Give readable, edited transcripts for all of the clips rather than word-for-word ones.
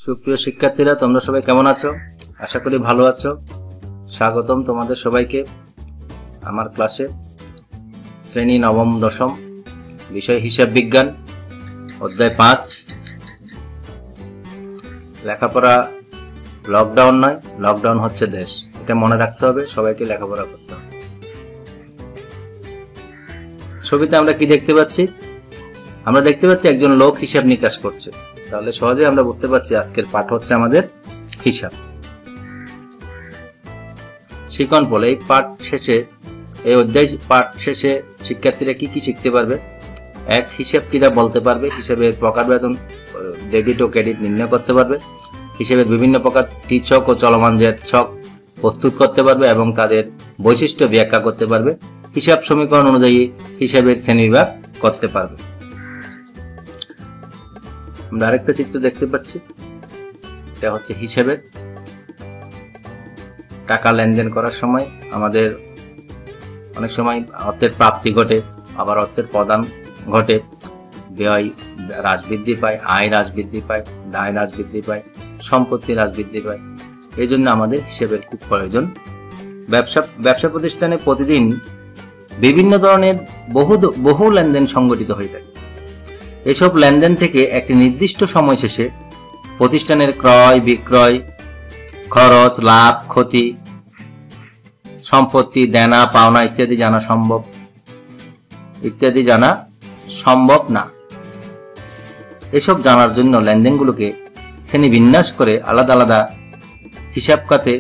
সুপ্রিয় শিক্ষার্থীরা, তোমরা সবাই কেমন আছো? আশা করি ভালো আছো। স্বাগতম তোমাদের সবাইকে আমার ক্লাসে। শ্রেণী নবম দশম, বিষয় হিসাব বিজ্ঞান, অধ্যায় 5। লেখাপড়া লকডাউন নয়, লকডাউন হচ্ছে দেশ। এটা মনে রাখতে হবে, সবাইকে লেখাপড়া করতে হবে। ছবিতে আমরা কি দেখতে পাচ্ছি? আমরা দেখতে পাচ্ছি একজন লোক হিসাব নিকাশ করছে। তাহলে সহজে আমরা বুঝতে পারছি আজকের পাঠ হচ্ছে আমাদের হিসাব। শিখন বলে এই পাঠ শেষে, এই অধ্যায় পাঠ শেষে শিক্ষার্থীরা কি কি শিখতে পারবে? এক, হিসাব কিরা বলতে পারবে, হিসাবের প্রকারভেদ, ডেবিট ও ক্রেডিট নির্ণয় করতে পারবে, হিসাবের বিভিন্ন প্রকার টি-ছক ও চলমান জের ছক প্রস্তুত করতে পারবে এবং তাদের বৈশিষ্ট্য ব্যাখ্যা করতে পারবে, হিসাব সমীকরণ অনুযায়ী হিসাবের শ্রেণীবিভাগ করতে পারবে। আমরা আরেকটা চিত্র দেখতে পাচ্ছি, এটা হচ্ছে হিসাবের। টাকা লেনদেন করার সময় আমাদের অনেক সময় অর্থের প্রাপ্তি ঘটে, আবার অর্থের প্রদান ঘটে, ব্যয় হ্রাস বৃদ্ধি পায়, আয় হ্রাস বৃদ্ধি পায়, দায় হ্রাস বৃদ্ধি পায়, সম্পত্তি হ্রাস বৃদ্ধি পায়। এই জন্য আমাদের হিসেবের খুব প্রয়োজন। ব্যবসা প্রতিষ্ঠানে প্রতিদিন বিভিন্ন ধরনের বহু লেনদেন সংগঠিত হয়ে থাকে। এসব লেনদেন থেকে একটি নির্দিষ্ট সময় শেষে প্রতিষ্ঠানের ক্রয় বিক্রয়, খরচ, লাভ, ক্ষতি, সম্পত্তি, দেনা পাওনা ইত্যাদি জানা সম্ভব না। এসব জানার জন্য লেনদেনগুলোকে শ্রেণীবিন্যাস করে আলাদা আলাদা হিসাব খাতে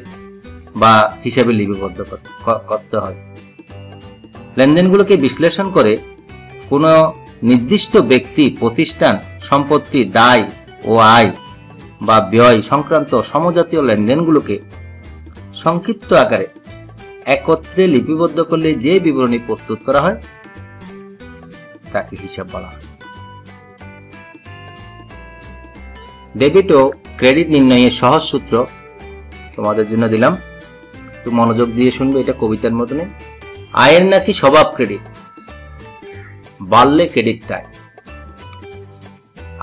বা হিসাবে লিপিবদ্ধ করতে হয়। লেনদেনগুলোকে বিশ্লেষণ করে কোনো নির্দিষ্ট ব্যক্তি, প্রতিষ্ঠান, সম্পত্তি, দায় ও আয় বা ব্যয় সংক্রান্ত সমজাতীয় লেনদেনগুলোকে সংক্ষিপ্ত আকারে একত্রে লিপিবদ্ধ করলে যে বিবরণী প্রস্তুত করা হয় তাকে হিসাব বলা হয়। ডেবিট ও ক্রেডিট নির্ণয়ের সহজ সূত্র তোমাদের জন্য দিলাম, একটু মনোযোগ দিয়ে শুনবে। এটা কবিতার মতনই। আয়ের নাকি স্বভাব ক্রেডিট, বাড়লে ক্রেডিট চাই।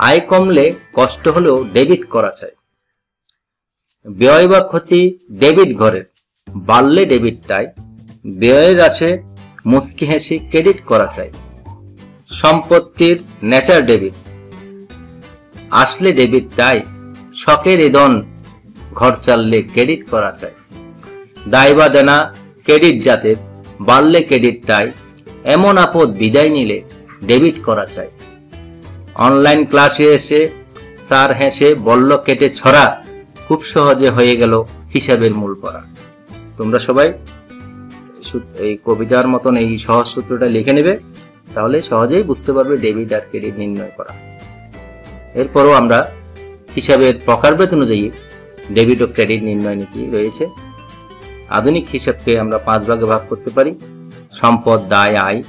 আয় কমলে কষ্ট হলেও ডেবিট করা চাই। ব্যয় বা ক্ষতি ডেবিট ঘরের, বাড়লে ডেবিট চাই। ব্যয়ের আসে মুচকি হেসে ক্রেডিট করা চাই। সম্পত্তির নেচার ডেবিট, আসলে ডেবিট চাই। শখের এদন ঘর চাললে ক্রেডিট করা চাই। দায় বা দেনা ক্রেডিট জাতের, বাড়লে ক্রেডিট চাই। এমন আপদ বিদায় নিলে ডেবিট করা চাই। অনলাইন ক্লাসে এসে স্যার হেসে বলল কেটে ছড়া, খুব সহজে হয়ে গেল হিসাবের মূল পড়া। তোমরা সবাই এই কবিতার মতন এই সহজ সূত্রটা লিখে নেবে, তাহলে সহজেই বুঝতে পারবে ডেবিট আর ক্রেডিট নির্ণয় করা। এরপরও আমরা হিসাবের প্রকারভেদ অনুযায়ী ডেবিট ও ক্রেডিট নির্ণয় নীতি রয়েছে। আধুনিক হিসাবকে আমরা 5 ভাগে ভাগ করতে পারি: সম্পদ, দায়, আয়,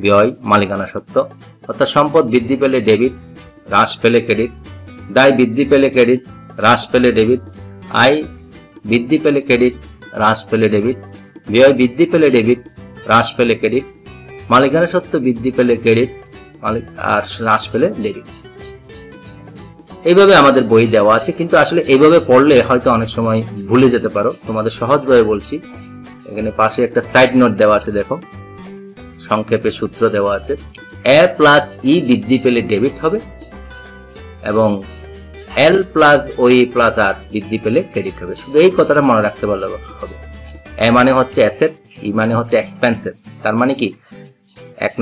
ব্যয়, মালিকানা সত্ত্ব। অর্থাৎ সম্পদ বৃদ্ধি পেলে ডেবিট, হ্রাস পেলে ক্রেডিট। দায় বৃদ্ধি পেলে ক্রেডিট, হ্রাস পেলে ডেবিট। আয় বৃদ্ধি পেলে ক্রেডিট, হ্রাস পেলে ডেবিট। ব্যয় বৃদ্ধি পেলে ডেবিট, হ্রাস পেলে ক্রেডিট। মালিকানা সত্ত্ব বৃদ্ধি পেলে ক্রেডিট আর হ্রাস পেলে ডেবিট। এইভাবে আমাদের বই দেওয়া আছে, কিন্তু আসলে এইভাবে পড়লে হয়তো অনেক সময় ভুলে যেতে পারো। তোমাদের সহজভাবে বলছি। এখানে পাশে একটা সাইড নোট দেওয়া আছে, দেখো, সংক্ষেপে সূত্র দেওয়া আছে। এ প্লাস ই বৃদ্ধি পেলে ডেবিট হবে এবং এল প্লাস ওই প্লাস আর বৃদ্ধি পেলে ক্রেডিট হবে। শুধু এই কথাটা মনে রাখতে পারলে হবে। এ মানে হচ্ছে অ্যাসেট, ই মানে হচ্ছে এক্সপেন্সেস। তার মানে কি, এক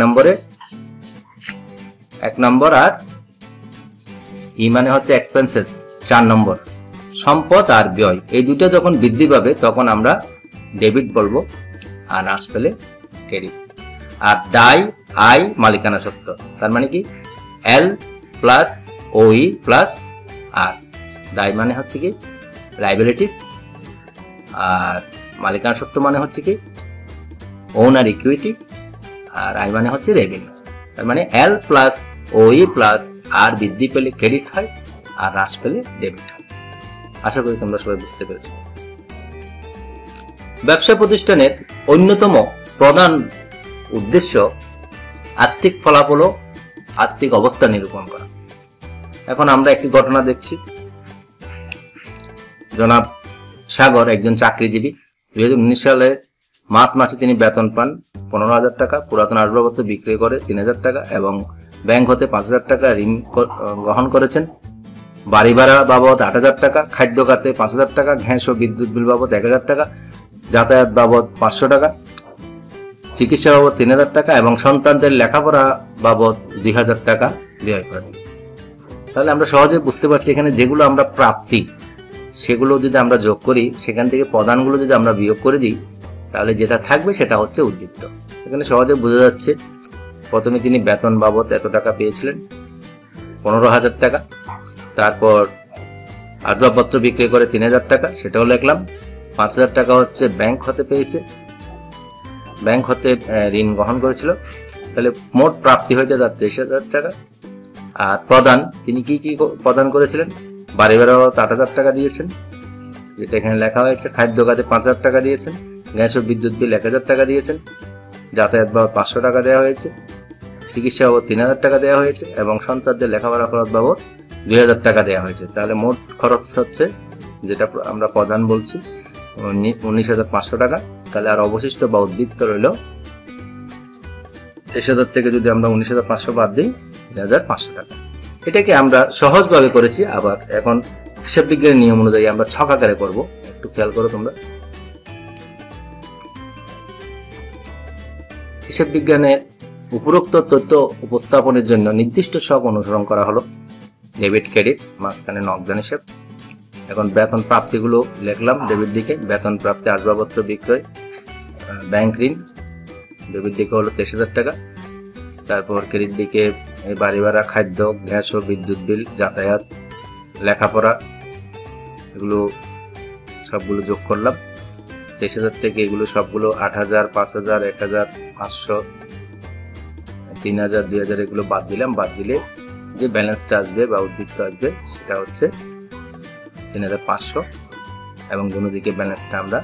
নম্বর আর ই মানে হচ্ছে এক্সপেন্সেস 4 নম্বর। সম্পদ আর ব্যয় এই দুটো যখন বৃদ্ধি পাবে তখন আমরা ডেবিট বলবো, আর হ্রাস পেলে ক্রেডিট। আর দায়, আয়, মালিকানা সত্ত্ব, তার মানে কি এল প্লাস ওই প্লাস আর। দায় মানে হচ্ছে কি লাইবিলিটিস, আর মালিকানা সত্ত্ব মানে হচ্ছে কি ওনার ইকুইটি, আর আয় মানে হচ্ছে রেভিনিউ। তার মানে এল প্লাস ওই প্লাস আর বৃদ্ধি পেলে ক্রেডিট হয় আর হ্রাস পেলে ডেবিট হয়। আশা করি তোমরা সবাই বুঝতে পেরেছো। ব্যবসা প্রতিষ্ঠানের অন্যতম প্রধান উদ্দেশ্য আর্থিক ফলাফল ও আর্থিক অবস্থা নিরূপণ করা। এখন আমরা একটি ঘটনা দেখছি। জনাব সাগর একজন চাকরিজীবী। 2019 সালে মার্চ মাসে তিনি বেতন পান 15,000 টাকা, পুরাতন আসবাবপত্র বিক্রি করে 3,000 টাকা এবং ব্যাংক হতে 5,000 টাকা ঋণ গ্রহণ করেছেন। বাড়ি ভাড়া বাবদ 8,000 টাকা, খাদ্য খাতে 5,000 টাকা, গ্যাস ও বিদ্যুৎ বিল বাবদ 1,000 টাকা, যাতায়াত বাবদ 500 টাকা, চিকিৎসা বাবদ 3,000 টাকা এবং সন্তানদের লেখাপড়া বাবদ 2,000 টাকা ব্যয় করেন। তাহলে আমরা সহজে বুঝতে পারছি এখানে যেগুলো আমরা প্রাপ্তি সেগুলো যদি আমরা যোগ করি, সেখান থেকে প্রদানগুলো যদি আমরা বিয়োগ করে দিই, তাহলে যেটা থাকবে সেটা হচ্ছে উদ্বৃত্ত। এখানে সহজে বোঝা যাচ্ছে প্রথমে তিনি বেতন বাবদ এত টাকা পেয়েছিলেন 15,000 টাকা, তারপর আসবাবপত্র বিক্রি করে 3,000 টাকা, সেটাও লিখলাম। 5,000 টাকা হচ্ছে ব্যাংক হতে পেয়েছে, ব্যাংক হতে ঋণ গ্রহণ করেছিল, তাহলে মোট প্রাপ্তি হয়েছে তার 23,000 টাকা। আর প্রদান, তিনি কি কি প্রদান করেছিলেন? বাড়ি ভাড়া 8,000 টাকা দিয়েছেন, যেটা এখানে লেখা হয়েছে। খাদ্য খাতে 5,000 টাকা দিয়েছেন, গ্যাস ও বিদ্যুৎ বিল 1,000 টাকা দিয়েছেন, যাতায়াত বাবদ 500 টাকা দেওয়া হয়েছে, চিকিৎসা বাবদ 3,000 টাকা দেওয়া হয়েছে এবং সন্তানদের লেখাপড়া খরচ বাবদ 2,000 টাকা দেওয়া হয়েছে। তাহলে মোট খরচ হচ্ছে, যেটা আমরা প্রদান বলছি, 19,500 টাকা। তাহলে আর অবশিষ্ট বা উদ্বৃত্ত রইল 23,000 থেকে যদি আমরা 19,500 বাদ দিই 3,500 টাকা। এটাকে আমরা সহজভাবে করেছি। আবার এখন হিসাব বিজ্ঞানের নিয়ম অনুযায়ী আমরা ছক আকারে করবো, একটু খেয়াল করো তোমরা। হিসাব বিজ্ঞানের উপরোক্ত তথ্য উপস্থাপনের জন্য নির্দিষ্ট ছক অনুসরণ করা হলো। ডেবিট ক্রেডিট, মাঝখানে নগদান হিসাব। এখন বেতন প্রাপ্তিগুলো লিখলাম। ডেবিট দিকে বেতন প্রাপ্তি আসবাবপত্র বিক্রয়, ব্যাংক ঋণ, ডেবিট দিকে হলো 23,000 টাকা। তারপর ক্রেডিট দিকে বাড়ি ভাড়া, খাদ্য, গ্যাস ও বিদ্যুৎ বিল, যাতায়াত, লেখাপড়া, এগুলো সবগুলো যোগ করলাম। 23,000 থেকে এগুলো সবগুলো 8,000, 5,000, 1,000, 500, 3,000, 2,000 এগুলো বাদ দিলাম। বাদ দিলে যে ব্যালেন্সটা আসবে বা উদ্বৃত্ত আসবে সেটা হচ্ছে 3,500 এবং দুনো দিকে ব্যালেন্সটা আমরা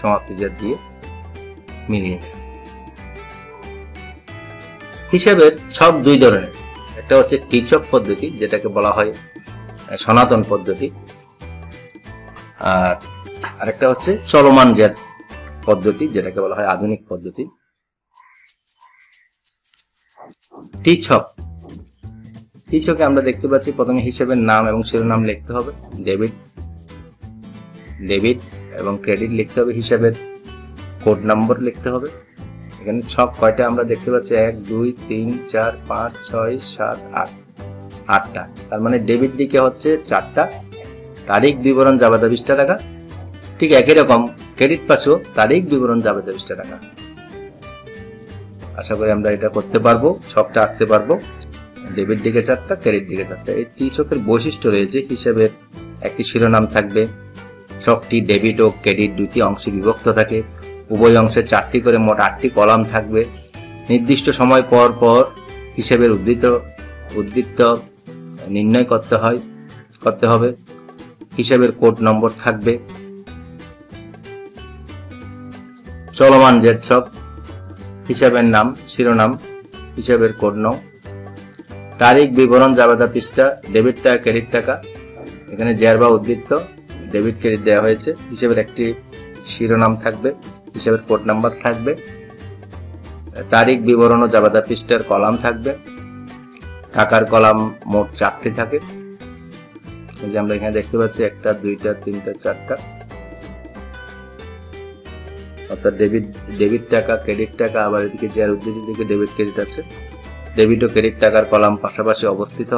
সমাপ্তি জের দিয়ে মিলিয়ে নেব। হিসাবের ছক দুই ধরনের, একটা হচ্ছে টি ছক পদ্ধতি, যেটাকে বলা হয় সনাতন পদ্ধতি, আর আরেকটা হচ্ছে চলমান জের পদ্ধতি, যেটাকে বলা হয় আধুনিক পদ্ধতি। টি ছক, টি ছকে আমরা দেখতে পাচ্ছি প্রথমে হিসাবের নাম এবং শিরোনাম লিখতে হবে, ডেবিট এবং ক্রেডিট লিখতে হবে, হিসাবের কোড নম্বর লিখতে হবে। এখানে ছক কয়টা আমরা দেখতে পাচ্ছি? 1, 2, 3, 4, 5, 6, 7, 8, 8টা। তার মানে ডেবিট দিকে হচ্ছে 4টা, তারিখ বিবরণ জাবেদা 20 টাকা। ঠিক একই রকম ক্রেডিট পাশেও তারিখ বিবরণ জাবেদা 20 টাকা। আশা করি আমরা এটা করতে পারবো, ছকটা আঁকতে পারবো। ডেবিট দিকে 4টা, ক্রেডিট দিকে 4টা। এই টি ছকের বৈশিষ্ট্য রয়েছে, হিসাবের একটি শিরোনাম থাকবে। ছকটি ডেবিট ও ক্রেডিট দুটি অংশে বিভক্ত থাকে, উভয় অংশে 4টি করে মোট 8টি কলাম থাকবে। নির্দিষ্ট সময় পর পর হিসাবের উদ্বৃত্ত নির্ণয় করতে হবে। হিসাবের কোড নম্বর থাকবে। চলমান জের ছক, হিসাবের নাম, শিরোনাম, হিসাবের কোড নং, তারিখ বিবরণ জাবেদা পৃষ্ঠা, ডেবিট টাকা, ক্রেডিট টাকা। এখানে জের বা উদ্বৃত্ত, ডেবিট ক্রেডিট দেওয়া হয়েছে। হিসাবের একটি শিরোনাম থাকবে, হিসাবের কোড নাম্বার থাকবে, তারিখ বিবরণ ও জাবেদা পৃষ্ঠার কলাম থাকবে। টাকার কলাম মোট 4টি থাকে, এই যে আমরা এখানে দেখতে পাচ্ছি 1টা, 2টা, 3টা, 4টা। অর্থাৎ ডেবিট টাকা, ক্রেডিট টাকা, আবার এদিকে জের উদ্ধৃতির দিকে ডেবিট ক্রেডিট আছে। ডেবিট ও ক্রেডিট টাকার কলাম পাশাপাশি অবস্থিত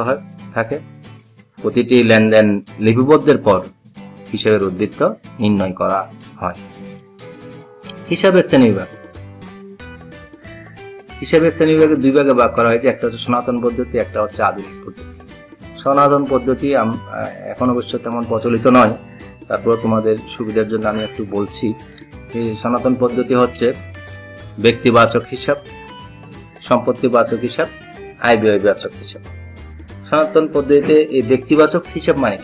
থাকে। প্রতিটি লেনদেন লিপিবদ্ধের পর হিসাবের উদ্বৃত্ত নির্ণয় করা হয়। হিসাবের শ্রেণীবিভাগ, হিসাবের শ্রেণীবিভাগে দুই ভাগে ভাগ করা হয়েছে, একটা হচ্ছে সনাতন পদ্ধতি, একটা হচ্ছে আধুনিক পদ্ধতি। সনাতন পদ্ধতি এখন অবশ্য তেমন প্রচলিত নয়, তারপর তোমাদের সুবিধার জন্য আমি একটু বলছি। এই সনাতন পদ্ধতি হচ্ছে ব্যক্তিবাচক হিসাব, সম্পত্তিবাচক হিসাব, আয় ব্যয়বাচক হিসাব। সনাতন পদ্ধতিতে এই ব্যক্তিবাচক হিসাব মানে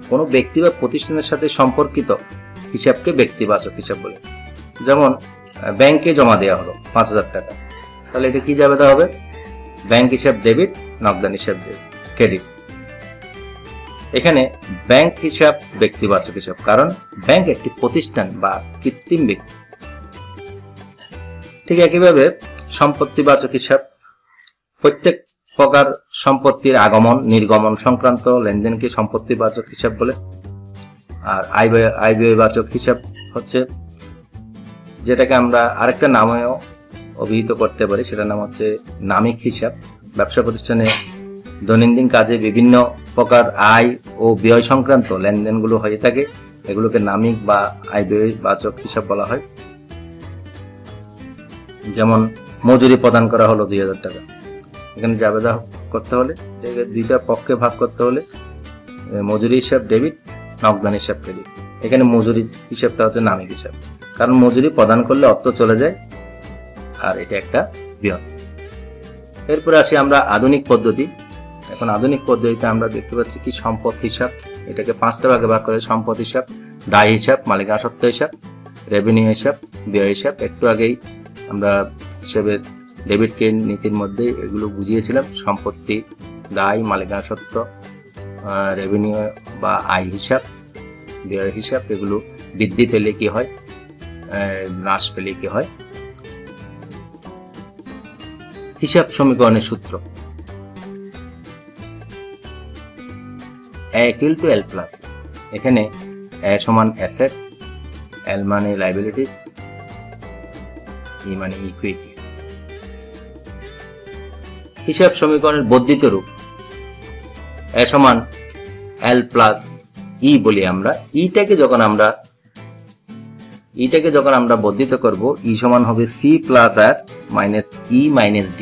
কোনো ব্যক্তি বা প্রতিষ্ঠানের সাথে সম্পর্কিত হিসাবকে ব্যক্তিবাচক হিসাব বলে। যেমন ব্যাংকে জমা দেওয়া হলো 5,000 টাকা, তাহলে এটা কি জাবেদা হবে? ব্যাংক হিসাব ডেবিট, নগদান হিসাব ক্রেডিট। এখানে ব্যাংক হিসাব ব্যক্তিবাচক হিসাব, কারণ ব্যাংক একটি প্রতিষ্ঠান বা কৃত্রিম ব্যক্তি। ঠিক একইভাবে সম্পত্তিবাচক হিসাব প্রত্যেক প্রকার সম্পত্তির আগমন নির্গমন সংক্রান্ত লেনদেনকে সম্পত্তিবাচক হিসাব বলে। আর আয় ব্যয়বাচক হিসাব হচ্ছে যেটাকে আমরা আরেকটা নামেও অভিহিত করতে পারি, সেটার নাম হচ্ছে নামিক হিসাব। ব্যবসা প্রতিষ্ঠানে দৈনন্দিন কাজে বিভিন্ন প্রকার আয় ও ব্যয় সংক্রান্ত লেনদেনগুলো হয়ে থাকে, এগুলোকে নামিক বা আয় ব্যয়বাচক হিসাব বলা হয়। যেমন মজুরি প্রদান করা হলো 2000 টাকা, এখানে জাবেদা করতে হলে দুইটা পক্ষে ভাগ করতে হলে মজুরি হিসাব ডেবিট, নগদান হিসাব ক্রেডিট। এখানে মজুরি হিসাবটা হচ্ছে নামিক হিসাব, কারণ মজুরি প্রদান করলে অর্থ চলে যায় আর এটা একটা ব্যয়। এরপরে আসি আমরা আধুনিক পদ্ধতি। এখন আধুনিক পদ্ধতিতে আমরা দেখতে পাচ্ছি কি সম্পদ হিসাব, এটাকে 5টা ভাগে ভাগ করে সম্পদ হিসাব, দায় হিসাব, মালিকানা সত্ত্ব হিসাব, রেভিনিউ হিসাব, ব্যয় হিসাব। একটু আগেই আমরা হিসাবের ডেবিট ক্রেডিট নীতির মধ্যে এগুলো বুঝিয়েছিলাম। সম্পত্তি, দায়, মালিকানা সত্ত্ব, রেভিনিউ বা আয় হিসাব, ব্যয় হিসাব, এগুলো বৃদ্ধি পেলে কি হয়, হ্রাস পেলে কি হয়। হিসাব সমীকরণের সূত্র A equal to L plus। এখানে A সমান অ্যাসেট, L মানে লাইবিলিটিস, E মানে ইকুইটি। হিসাব সমীকরণের বর্ধিত রূপ A সমান L প্লাস E বলি আমরা। ইটাকে যখন আমরা বর্ধিত করব, E সমান হবে C plus R minus E minus D।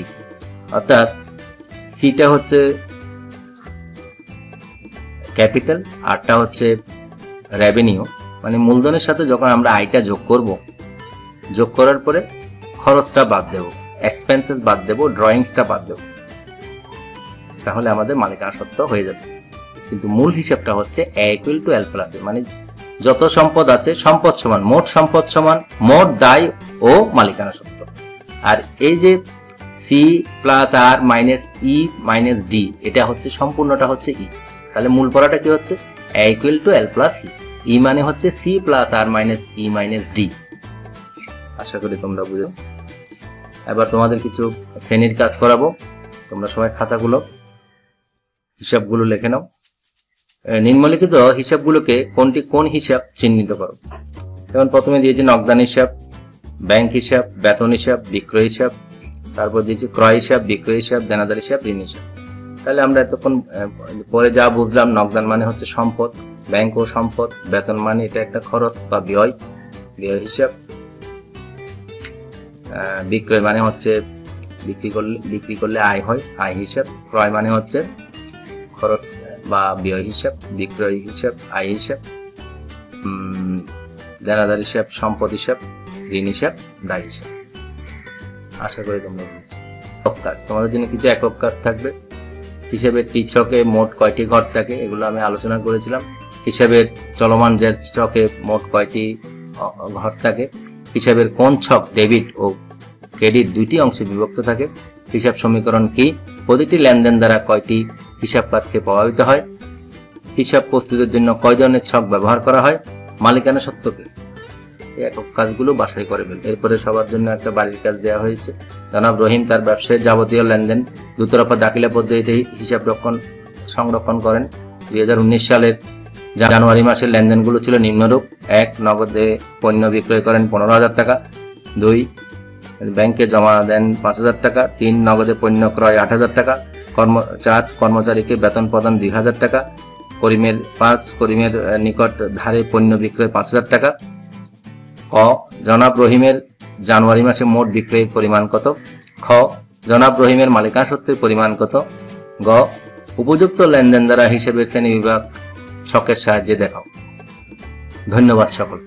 অর্থাৎ সিটা হচ্ছে ক্যাপিটাল, আরটা হচ্ছে রেভিনিউ, মানে মূলধনের সাথে যখন আমরা আয়টা যোগ করব, যোগ করার পরে খরচটা বাদ দেব, এক্সপেন্সেস বাদ দেব, ড্রয়িংসটা বাদ দেব, তাহলে আমাদের মালিকানা সত্ত্ব হয়ে যাবে। কিন্তু মূল হিসাবটা হচ্ছে A equal to L plus, মানে যত সম্পদ আছে সম্পদ সমান মোট সম্পদ সমান মোট দায় ও মালিকানা সত্ত্ব। আর এই যে C plus R minus E minus D, এটা হচ্ছে সম্পূর্ণটা হচ্ছে E। তাহলে মূল পড়াটা কি হচ্ছে A equal to L plus E। E মানে হচ্ছে C plus R minus E minus D। আশা করি তোমরা বুঝো। এবার তোমাদের কিছু শ্রেণীর কাজ করাবো, তোমরা সবাই খাতাগুলো হিসাবগুলো লিখে নাও। নিম্নলিখিত হিসাবগুলোকে কোনটি কোন হিসাব চিহ্নিত করো। যেমন প্রথমে দিয়েছি নগদান হিসাব, ব্যাংক হিসাব, বেতন হিসাব, বিক্রয় হিসাব, তারপর দিয়েছি ক্রয় হিসাব, বিক্রয় হিসাব, দেনাদার হিসাব, ঋণ হিসাব। তাহলে আমরা এতক্ষণ পরে যা বুঝলাম, নগদান মানে হচ্ছে সম্পদ, ব্যাংক ও সম্পদ, বেতন মানে এটা একটা খরচ বা ব্যয়, ব্যয় হিসাব, বিক্রয় মানে হচ্ছে বিক্রি করলে আয় হয়, আয় হিসাব, ক্রয় মানে হচ্ছে খরচ বা ব্যয় হিসাব, বিক্রয় হিসাব, আয় হিসাব, দেনাদার হিসাব, সম্পদ হিসাব, ঋণ হিসাব, দায় হিসাব। আশা করি তোমরা বুঝছো। কাজ তোমাদের জন্য কিছু একক কাজ থাকবে। হিসাবের টি ছকে মোট কয়টি ঘর থাকে, এগুলো আমি আলোচনা করেছিলাম। হিসাবের চলমান জের ছকে মোট কয়টি ঘর থাকে। হিসাবের কোন ছক ডেবিট ও ক্রেডিট দুইটি অংশে বিভক্ত থাকে। হিসাব সমীকরণ কি, প্রতিটি লেনদেন দ্বারা কয়টি হিসাব খাতকে প্রভাবিত হয়। হিসাব প্রস্তুতের জন্য কয় ধরনের ছক ব্যবহার করা হয়। মালিকানা সত্ত্ব কি। এই একক কাজগুলো বাছাই করে ফেলবে। এরপরে সবার জন্য একটা বাড়ির কাজ দেওয়া হয়েছে। জনাব রহিম তার ব্যবসায়ের যাবতীয় লেনদেন দুতরফা দাখিলা পদ্ধতিতে হিসাব সংরক্ষণ করেন। 2019 সালের জানুয়ারি মাসের লেনদেনগুলো ছিল নিম্নরূপ: 1. নগদে পণ্য বিক্রয় করেন 15,000 টাকা। 2. ব্যাংকে জমা দেন 5,000 টাকা। 3. নগদে পণ্য ক্রয় 8,000 টাকা। 4. কর্মচারীকে বেতন প্রদান 2,000 টাকা। করিমের নিকট ধারে পণ্য বিক্রয় 5,000 টাকা। ক. জনাব রহিমের জানুয়ারি মাসে মোট বিক্রয়ের পরিমাণ কত? খ. জনাব রহিমের মালিকানা সত্ত্বের পরিমাণ কত? গ. উপযুক্ত লেনদেন দ্বারা হিসেবের শ্রেণী বিভাগ ছকের সাহায্যে দেখাও। ধন্যবাদ সকল।